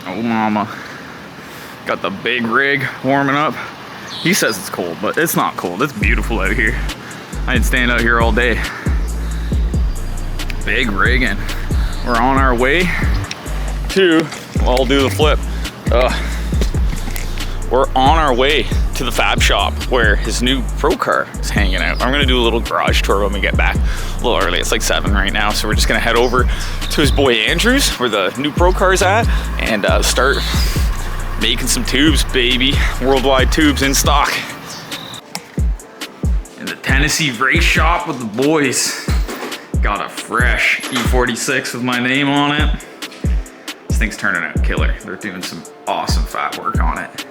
Oh mama. Got the big rig warming up. He says it's cold, but it's not cold. It's beautiful out here. I'd stand out here all day. Big rigging. We're on our way to, well, I'll do the flip. We're on our way to the fab shop where his new pro car is hanging out. I'm gonna do a little garage tour when we get back a little early. It's like 7 right now, so we're just gonna head over to his boy Andrew's where the new pro car is at and start making some tubes, baby. Worldwide tubes in stock. In the Tennessee race shop with the boys. Got a fresh E46 with my name on it. This thing's turning out killer. They're doing some awesome fat work on it.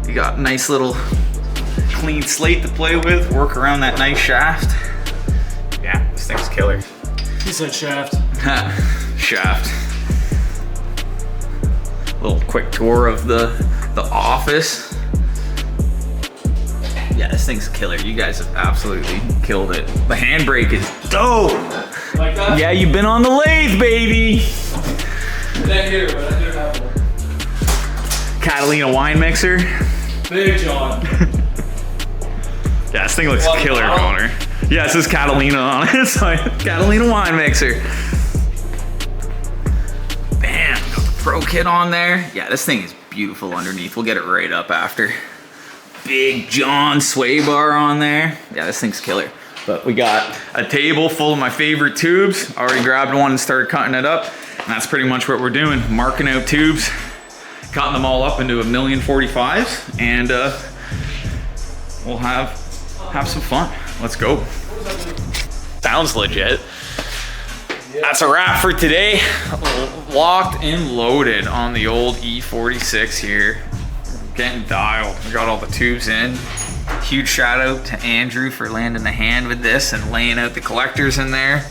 You got a nice little clean slate to play with, work around that nice shaft. Yeah, this thing's killer. He said shaft. Shaft. Little quick tour of the office. Yeah, this thing's killer. You guys have absolutely killed it. The handbrake is dope. Like that? Yeah, you've been on the lathe, baby. That here, but I do have one. Catalina wine mixer. Big John. Yeah, this thing looks killer, Connor. Yeah, it says Catalina on it. So Catalina wine mixer. Bam, got the pro kit on there. Yeah, this thing is beautiful underneath. We'll get it right up after. Big John sway bar on there. Yeah, this thing's killer. But we got a table full of my favorite tubes. Already grabbed one and started cutting it up. And that's pretty much what we're doing. Marking out tubes, cutting them all up into 1,045s, and we'll have some fun. Let's go. Sounds legit. That's a wrap for today. Locked and loaded on the old E46 here. Getting dialed. We got all the tubes in. Huge shout out to Andrew for landing the hand with this and laying out the collectors in there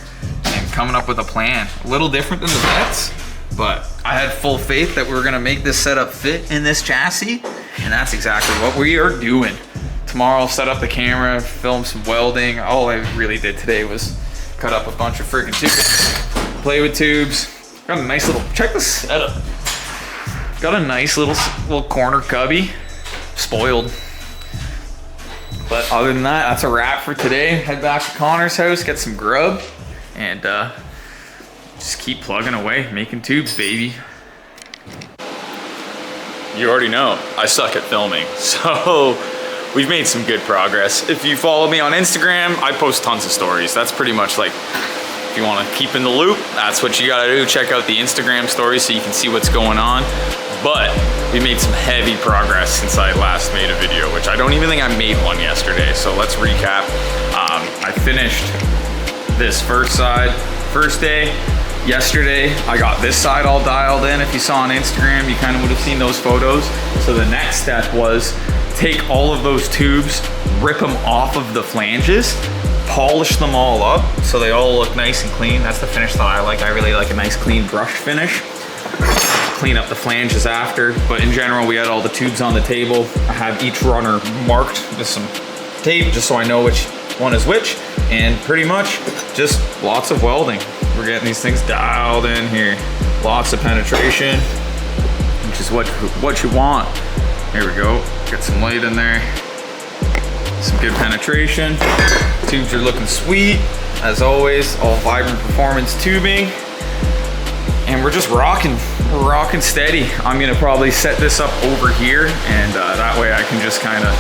and coming up with a plan. A little different than the vets, but I had full faith that we were gonna make this setup fit in this chassis, and that's exactly what we are doing. Tomorrow I'll set up the camera, film some welding. All I really did today was cut up a bunch of freaking tubes, play with tubes. Got a nice little, check this setup. Got a nice little corner cubby. Spoiled. But other than that, that's a wrap for today. Head back to Connor's house, get some grub, and just keep plugging away, making tubes, baby. You already know, I suck at filming, so we've made some good progress. If you follow me on Instagram, I post tons of stories. That's pretty much like, if you want to keep in the loop, that's what you gotta do. Check out the Instagram stories so you can see what's going on. But we made some heavy progress since I last made a video, which I don't even think I made one yesterday. So let's recap. I finished this first side, first day. Yesterday, I got this side all dialed in. If you saw on Instagram, you kind of would have seen those photos. So the next step was take all of those tubes, rip them off of the flanges, polish them all up so they all look nice and clean. That's the finish that I like. I really like a nice clean brush finish. Clean up the flanges after, but in general, we had all the tubes on the table. I have each runner marked with some tape just so I know which one is which, and pretty much just lots of welding. We're getting these things dialed in here. Lots of penetration, which is what you want. Here we go, get some light in there. Some good penetration. Tubes are looking sweet, as always, all Vibrant Performance tubing. And we're just rocking. We're rocking steady. I'm gonna probably set this up over here, and that way I can just kind of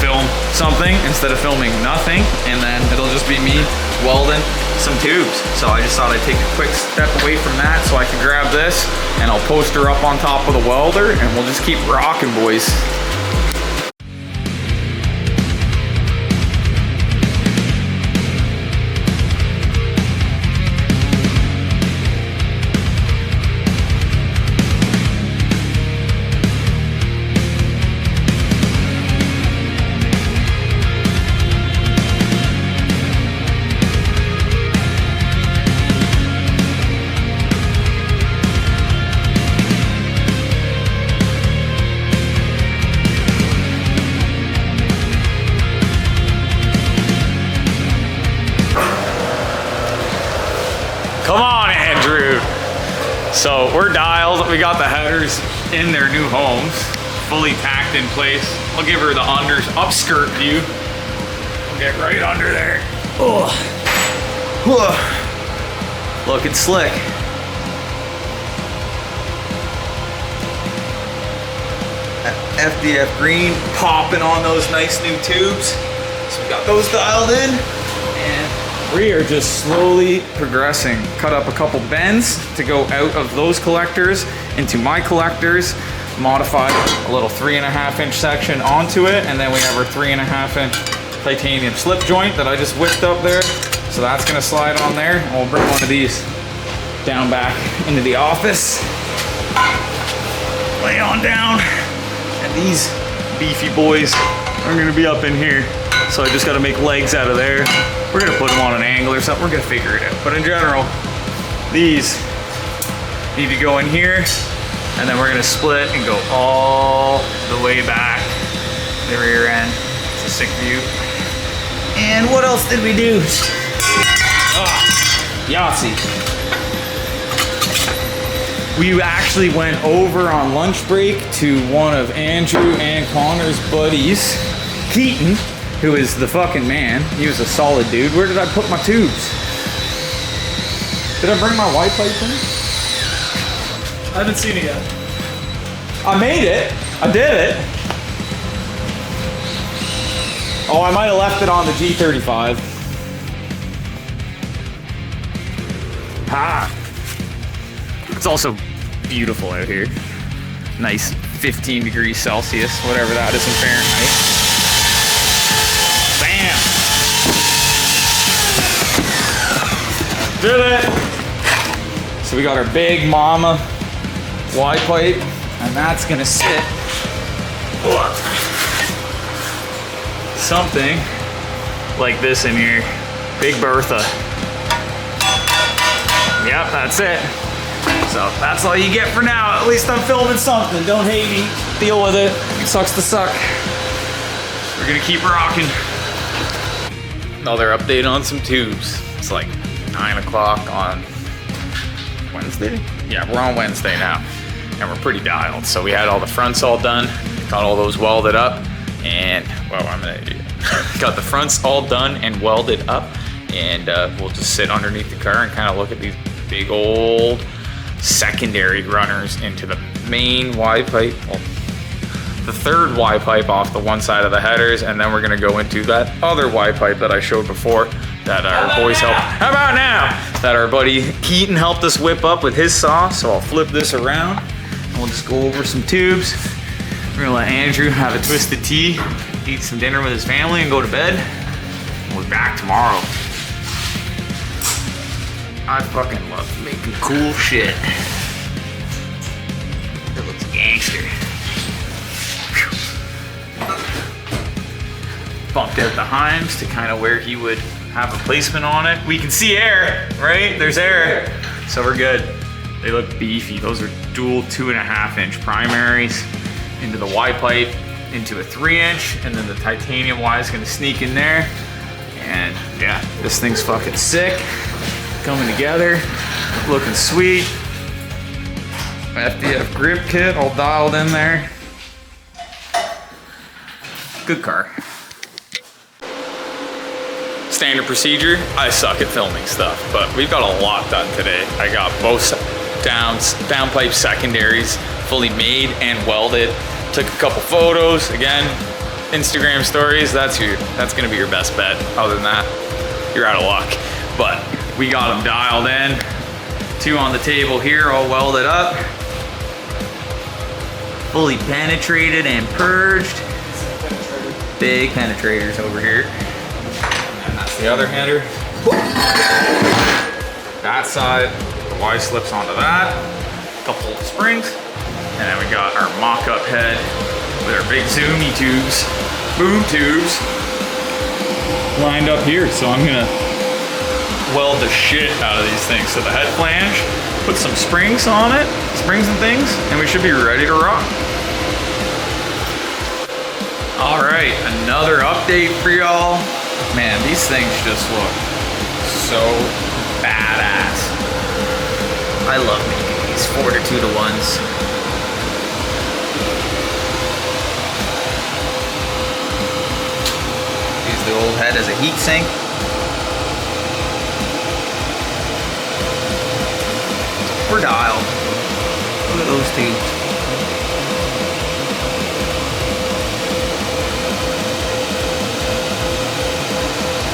film something instead of filming nothing, and then it'll just be me welding some tubes. So I just thought I'd take a quick step away from that so I can grab this, and I'll post her up on top of the welder, and we'll just keep rocking, boys. Come on, Andrew. So we're dialed. We got the headers in their new homes, fully tacked in place. I'll give her the unders upskirt view. We'll get right under there. Oh, looking slick. FDF green popping on those nice new tubes. So we got those dialed in, and we are just slowly progressing. Cut up a couple bends to go out of those collectors into my collectors. Modified a little 3.5-inch section onto it, and then we have our 3.5-inch titanium slip joint that I just whipped up there. So that's gonna slide on there, and we'll bring one of these down back into the office. Lay on down. And these beefy boys are gonna be up in here. So I just gotta make legs out of there. We're gonna put them on an angle or something. We're gonna figure it out. But in general, these need to go in here, and then we're gonna split and go all the way back the rear end. It's a sick view. And what else did we do? Yahtzee. We actually went over on lunch break to one of Andrew and Connor's buddies, Keaton, who is the fucking man. He was a solid dude. Where did I put my tubes? Did I bring my white pipe in? I haven't seen it yet. I made it. I did it. Oh, I might have left it on the G35. Ha! It's also beautiful out here. Nice 15 degrees Celsius, whatever that is in Fahrenheit. Bam! Did it! So we got our big mama Y pipe, and that's gonna sit something like this in here. Big Bertha. Yep, that's it. So that's all you get for now. At least I'm filming something. Don't hate me. Deal with it. It sucks to suck. We're gonna keep rocking. Another update on some tubes. It's like 9 o'clock on Wednesday? Yeah, we're on Wednesday now. And we're pretty dialed. So we had all the fronts all done. Got all those welded up. And, well, I'm gonna got the fronts all done and welded up. And we'll just sit underneath the car and kind of look at these big old secondary runners into the main Y pipe, well, the third Y pipe off the one side of the headers, and then we're gonna go into that other Y pipe that I showed before that our boys helped. How about now? That our buddy Keaton helped us whip up with his saw. So I'll flip this around and we'll just go over some tubes. We're gonna let Andrew have a twisted tea, eat some dinner with his family, and go to bed. We'll be back tomorrow. I fucking love making cool shit. It looks gangster. Bumped out the Heims to kind of where he would have a placement on it. We can see air, right? There's air. So we're good. They look beefy. Those are dual 2.5-inch primaries into the Y pipe, into a 3-inch, and then the titanium Y is gonna sneak in there. And yeah, this thing's fucking sick. Coming together, looking sweet. FDF grip kit all dialed in there. Good car. Standard procedure, I suck at filming stuff, but we've got a lot done today. I got both downpipe secondaries fully made and welded. Took a couple photos. Again, Instagram stories, that's gonna be your best bet. Other than that, you're out of luck. But we got them dialed in. 2 on the table here, all welded up. Fully penetrated and purged. Big penetrators over here. And that's the other header. That side, the Y slips onto that. Couple of springs. And then we got our mock-up head with our big zoomy tubes, boom tubes, lined up here. So I'm gonna weld the shit out of these things. So the head flange, put some springs on it, springs and things, and we should be ready to rock. All right, another update for y'all. Man, these things just look so badass. I love making these these 4-2 ones. Use the old head as a heat sink. We're dialed. Look at those two.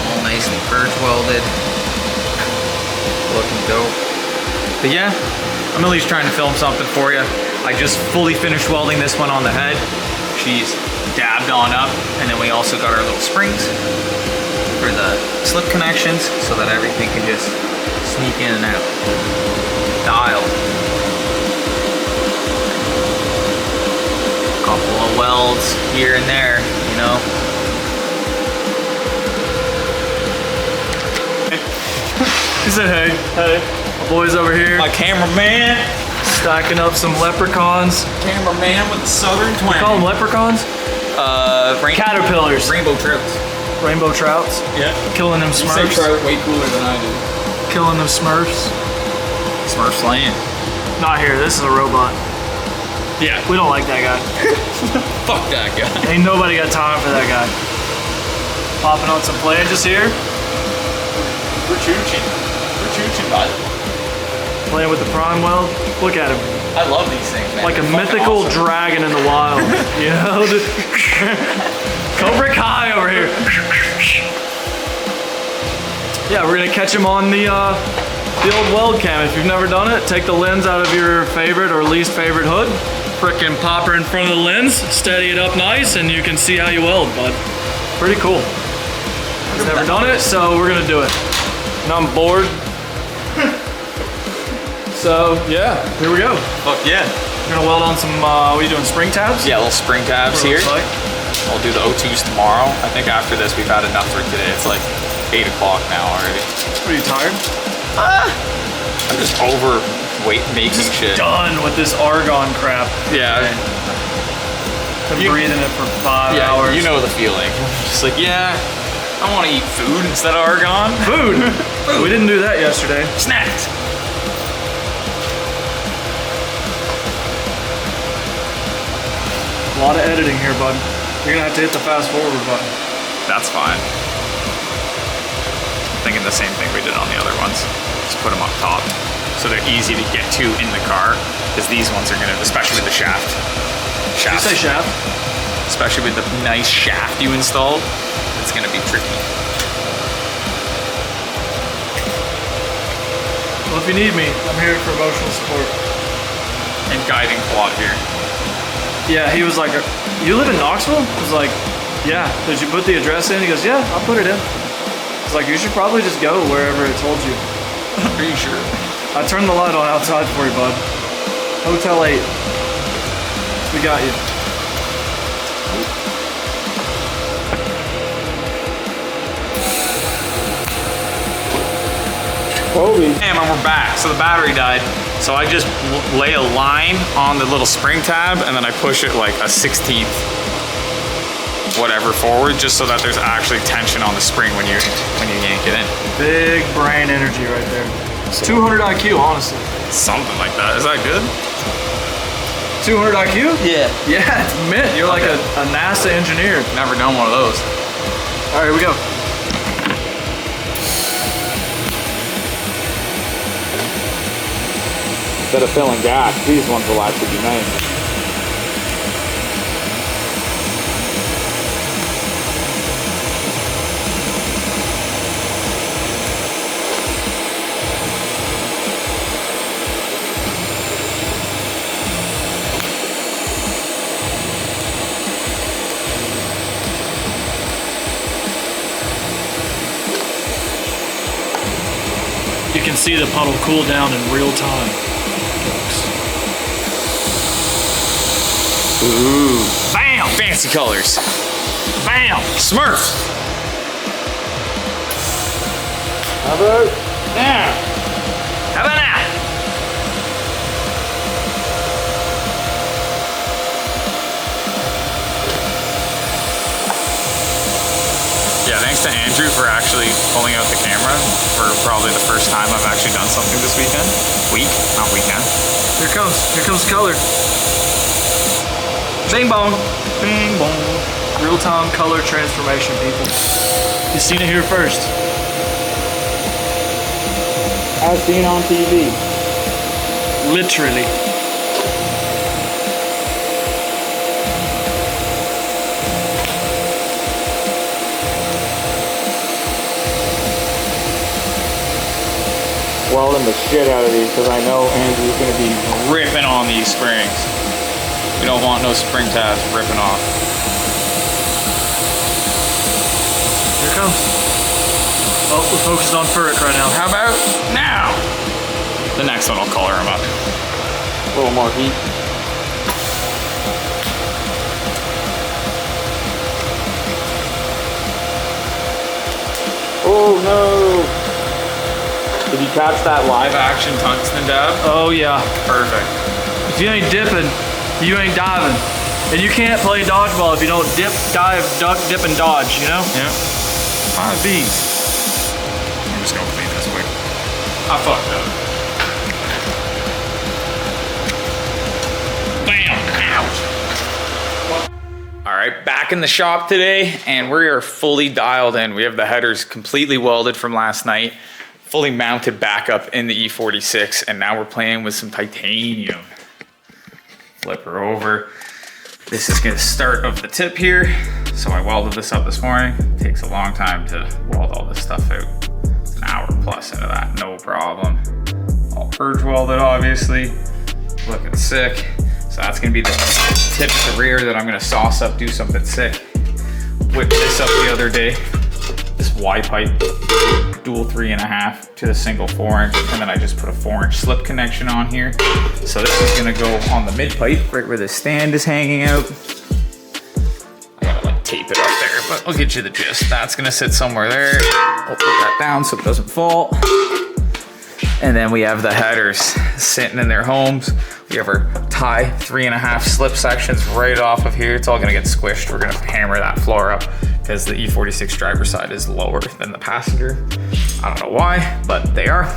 All nicely purge welded. Looking dope. But yeah, I'm at least trying to film something for you. I just fully finished welding this one on the head. She's dabbed on up, and then we also got our little springs for the slip connections so that everything can just sneak in and out. Dialed. Couple of welds here and there, you know. He said, hey, hey. My boys over here. My cameraman. Stacking up some leprechauns. Cameraman with the southern twang. We call them leprechauns? Caterpillars. Rainbow trouts. Rainbow trouts. Yeah. Killing them You say smurfs. trout way cooler than I do. Killing them smurfs. Smurf slaying. Not here, this is a robot. Yeah. We don't like that guy. Fuck that guy. Ain't nobody got time for that guy. Popping on some flanges here. We're chooching. We're chooching, bud. Playing with the prime weld. Look at him. I love these things, man. Like a They're fucking mythical awesome. dragon in the wild. You know? Cobra Kai over here. Yeah, we're gonna catch him on the old weld cam. If you've never done it, take the lens out of your favorite or least favorite hood. Frickin' pop her in front of the lens, steady it up nice, and you can see how you weld, bud. Pretty cool. He's never done it, so we're gonna do it. And I'm bored. So yeah, here we go. Fuck yeah. We're gonna weld on some, what are you doing, spring tabs? Yeah, little spring tabs What it here. looks like. I'll do the O2s tomorrow. I think after this we've had enough for today. It's like 8 o'clock now already. Are you tired? I'm just overweight making shit. Done with this argon crap. Yeah. Been You- breathing it for 5 Yeah, hours. you know the feeling. Just like, yeah, I want to eat food instead of argon. Food. We didn't do that yesterday. Snacks. A lot of editing here, bud. You're gonna have to hit the fast forward button. That's fine. Thinking the same thing we did on the other ones. Just put them up top. So they're easy to get to in the car. Because these ones are gonna, especially with the shaft. Did you say shaft? Especially with the nice shaft you installed, it's gonna be tricky. Well, if you need me, I'm here for emotional support. And guiding quad here. Yeah, he was like, you live in Knoxville? I was like, yeah. Did you put the address in? He goes, yeah, I'll put it in. I was like, you should probably just go wherever it told you. Are you sure? I turned the light on outside for you, bud. Hotel 8. We got you. Damn, and we're back. So the battery died. So I just lay a line on the little spring tab and then I push it like a 16th whatever forward just so that there's actually tension on the spring when you yank it in. Big brain energy right there. 200 IQ, honestly. Something like that. Is that good? 200 IQ? Yeah. Yeah, it's mint. You're like a NASA engineer. Never done one of those. All right, here we go. Instead of filling gas, these ones will actually be nice. You can see the puddle cool down in real time, folks. Ooh. Bam! Fancy colors. Bam! Smurf. How about now? How about that? Yeah, thanks to Andrew for actually pulling out the camera for probably the first time I've actually done something this weekend. Not weekend. Here comes color. Bing bong, bing bong. Real-time color transformation, people. You've seen it here first. As seen on TV. Literally. Welding the shit out of these because I know Andrew's going to be ripping on these springs. We don't want no spring tabs ripping off. Here it comes. Oh, we're focused on Furic right now. How about now? The next one will color him up. A little more heat. Oh no! Did you catch that live action tungsten dab? Oh yeah. Perfect. If you ain't dipping, you ain't diving. And you can't play dodgeball if you don't dip, dive, duck, dip, and dodge, you know? Yeah. 5 Bs. I'm just gonna clean this quick. I fucked up. Bam! Ouch! Alright, back in the shop today, and we are fully dialed in. We have the headers completely welded from last night, fully mounted back up in the E46, and now we're playing with some titanium. Flip her over. This is gonna start of the tip here. So I welded this up this morning. It takes a long time to weld all this stuff out. It's an hour plus into that, no problem. All purge welded, obviously. Looking sick. So that's gonna be the tip to rear that I'm gonna sauce up, do something sick. Whipped this up the other day. This Y pipe, dual 3.5 to the single 4-inch, and then I just put a 4-inch slip connection on here. So this is gonna go on the mid pipe, right where the stand is hanging out. I gotta like tape it up there, but I'll get you the gist. That's gonna sit somewhere there. I'll put that down so it doesn't fall. And then we have the headers sitting in their homes. We have our tie 3.5 slip sections right off of here. It's all gonna get squished. We're gonna hammer that floor up because the E46 driver's side is lower than the passenger. I don't know why, but they are.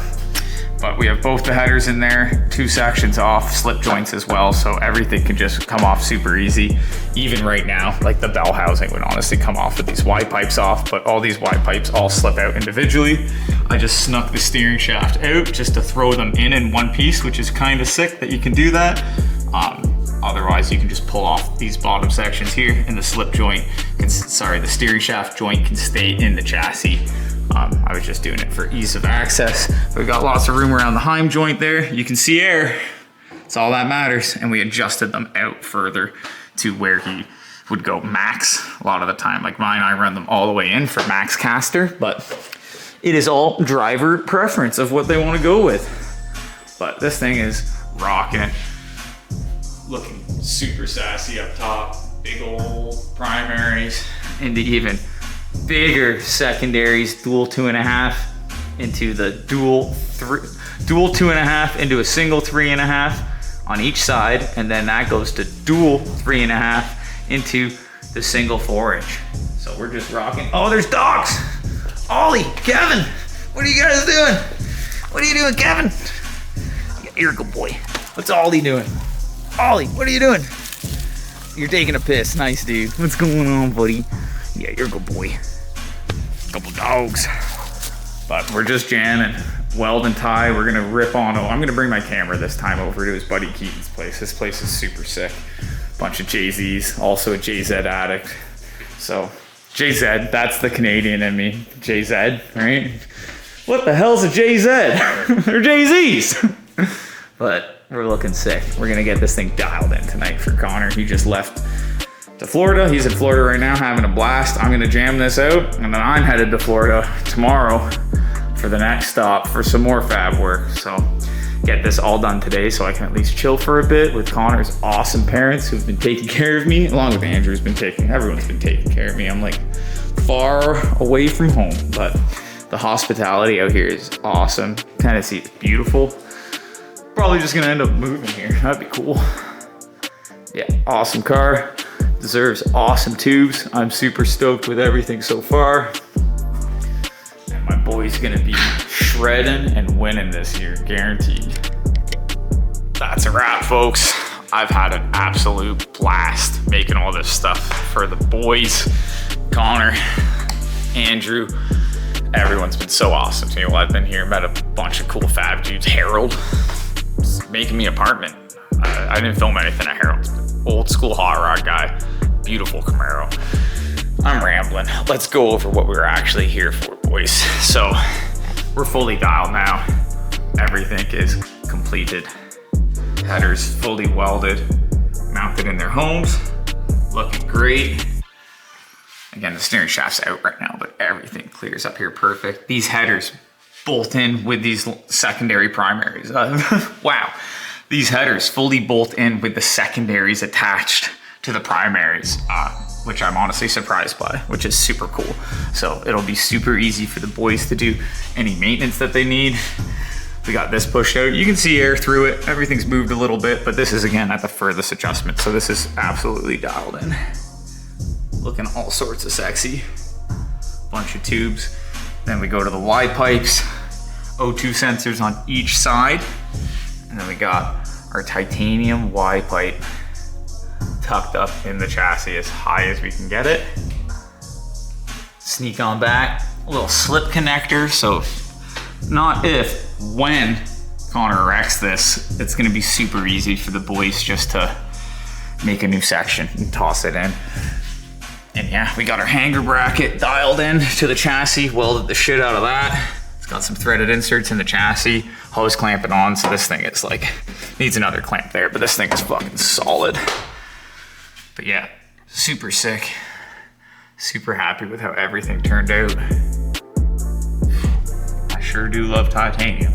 But we have both the headers in there, 2 sections off, slip joints as well, so everything can just come off super easy. Even right now, like the bell housing would honestly come off with these Y pipes off, but all these Y pipes all slip out individually. I just snuck the steering shaft out just to throw them in one piece, which is kind of sick that you can do that. Otherwise, you can just pull off these bottom sections here, and the slip joint, the steering shaft joint can stay in the chassis. I was just doing it for ease of access. We've got lots of room around the Heim joint there. You can see air. It's all that matters. And we adjusted them out further to where he would go max a lot of the time. Like mine, I run them all the way in for max caster, but it is all driver preference of what they want to go with. But this thing is rocking. Looking super sassy up top. Big old primaries into even bigger secondaries, dual 2.5 into the dual 2.5 into a single 3.5 on each side, and then that goes to dual 3.5 into the single 4-inch. So we're just rocking. Oh, there's dogs. Ollie, Kevin, what are you guys doing? What are you doing, Kevin? You're a good boy. What's Ollie doing? Ollie, what are you doing? You're taking a piss. Nice, dude. What's going on, buddy? Yeah, you're a good boy. Couple dogs. But we're just jamming. Weld and tie. We're gonna rip on. Oh, I'm gonna bring my camera this time over to his buddy Keaton's place. This place is super sick. Bunch of JZs. Also a JZ addict. So JZ, that's the Canadian in me. JZ, right? What the hell's a JZ? They're JZs. But we're looking sick. We're gonna get this thing dialed in tonight for Connor. He just left to Florida. He's in Florida right now having a blast. I'm gonna jam this out, and then I'm headed to Florida tomorrow for the next stop for some more fab work. So get this all done today so I can at least chill for a bit with Connor's awesome parents who've been taking care of me, along with Andrew's been everyone's been taking care of me. I'm like far away from home, but the hospitality out here is awesome. Tennessee is beautiful. Probably just gonna end up moving here. That'd be cool. Yeah, awesome car. Deserves awesome tubes. I'm super stoked with everything so far. And my boy's gonna be shredding and winning this year, guaranteed. that's a wrap, folks. I've had an absolute blast making all this stuff for the boys. Connor, Andrew, everyone's been so awesome to me while I've been here. Met a bunch of cool fab dudes. Harold, making me an apartment. I didn't film anything at Harold's. Old school hot rod guy, beautiful Camaro. I'm rambling. Let's go over what we were actually here for, boys. So we're fully dialed now. Everything is completed. Headers fully welded, mounted in their homes, looking great. Again, the steering shaft's out right now, but everything clears up here perfect. These headers bolt in with these secondary primaries. Wow. These headers fully bolt in with the secondaries attached to the primaries, which I'm honestly surprised by, which is super cool. So it'll be super easy for the boys to do any maintenance that they need. We got this pushed out. You can see air through it. Everything's moved a little bit, but this is again at the furthest adjustment. So this is absolutely dialed in. Looking all sorts of sexy. Bunch of tubes. Then we go to the Y pipes, O2 sensors on each side. And then we got our titanium Y pipe tucked up in the chassis as high as we can get it. Sneak on back, a little slip connector. So not if, when Connor wrecks this, it's gonna be super easy for the boys just to make a new section and toss it in. And yeah, we got our hanger bracket dialed in to the chassis, welded the shit out of that. It's got some threaded inserts in the chassis, hose clamping on, so this thing is like, needs another clamp there, but this thing is fucking solid. But yeah, super sick. Super happy with how everything turned out. I sure do love titanium.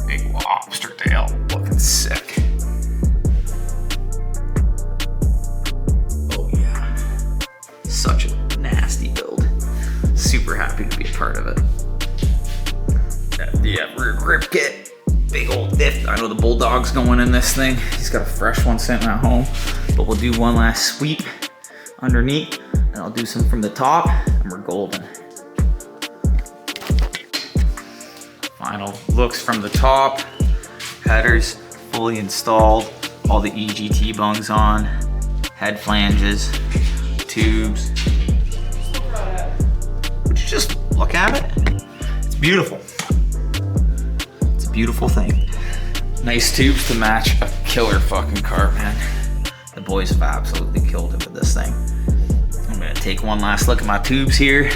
Big lobster tail, looking sick. Oh yeah, such a nasty build. Super happy to be a part of it. Yeah, rear grip kit, big old diff. I know the Bulldog's going in this thing. He's got a fresh one sitting at home, but we'll do one last sweep underneath, and I'll do some from the top, and we're golden. Final looks from the top. Headers fully installed. All the EGT bungs on. Head flanges, tubes. Would you just look at it? It's beautiful. It's a beautiful thing. Nice tubes to match a killer fucking car, man. The boys have absolutely killed it with this thing. I'm gonna take one last look at my tubes here.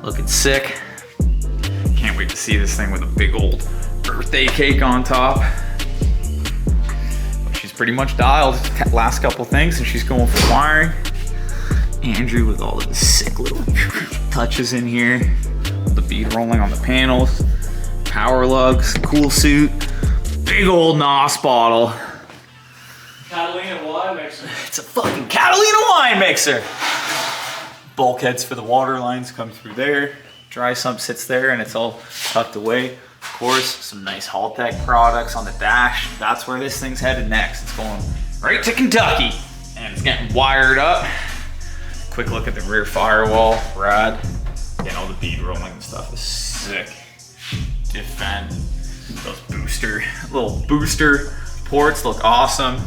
Looking sick. Can't wait to see this thing with a big old birthday cake on top. But she's pretty much dialed. Last couple things, and she's going for wiring. Andrew with all of the sick little touches in here. The bead rolling on the panels. Power lugs, cool suit. Big old NOS bottle. Catalina wine mixer. It's a fucking Catalina wine mixer. Bulkheads for the water lines come through there. Dry sump sits there and it's all tucked away. Of course, some nice Haltech products on the dash. That's where this thing's headed next. It's going right to Kentucky and it's getting wired up. Quick look at the rear firewall, rad. Again, all the bead rolling and stuff is sick. Defend. Those little booster ports look awesome.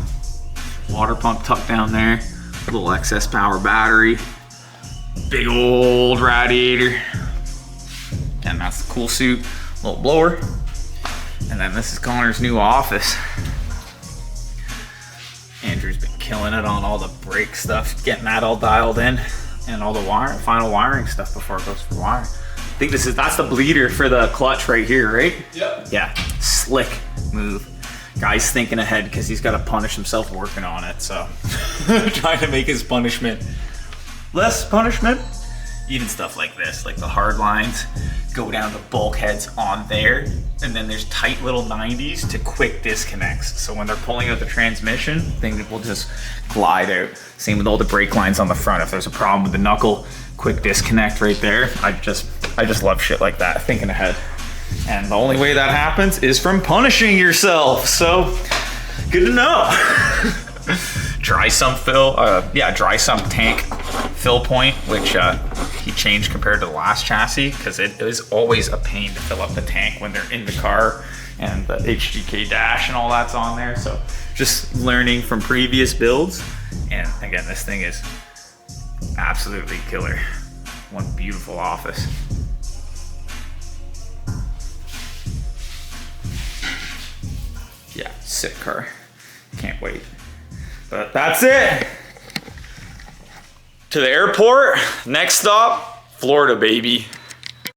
Water pump tucked down there. Little excess power battery. Big old radiator. And that's the cool suit. Little blower. And then this is Connor's new office. Andrew's been killing it on all the brake stuff, getting that all dialed in, and all the final wiring stuff before it goes for wiring. I think that's the bleeder for the clutch right here, right? Yep. Yeah, slick move. Guy's thinking ahead because he's got to punish himself working on it, so. Trying to make his punishment less punishment. Even stuff like this, like the hard lines, go down the bulkheads on there, and then there's tight little 90s to quick disconnects. So when they're pulling out the transmission, things will just glide out. Same with all the brake lines on the front. If there's a problem with the knuckle, quick disconnect right there. I just love shit like that, thinking ahead. And the only way that happens is from punishing yourself. So good to know. Dry sump tank fill point, which he changed compared to the last chassis, because it is always a pain to fill up the tank when they're in the car, and the HGK dash and all that's on there. So just learning from previous builds. And again, this thing is absolutely killer. One beautiful office. Yeah, sick car. Can't wait. But that's it. To the airport. Next stop, Florida, baby.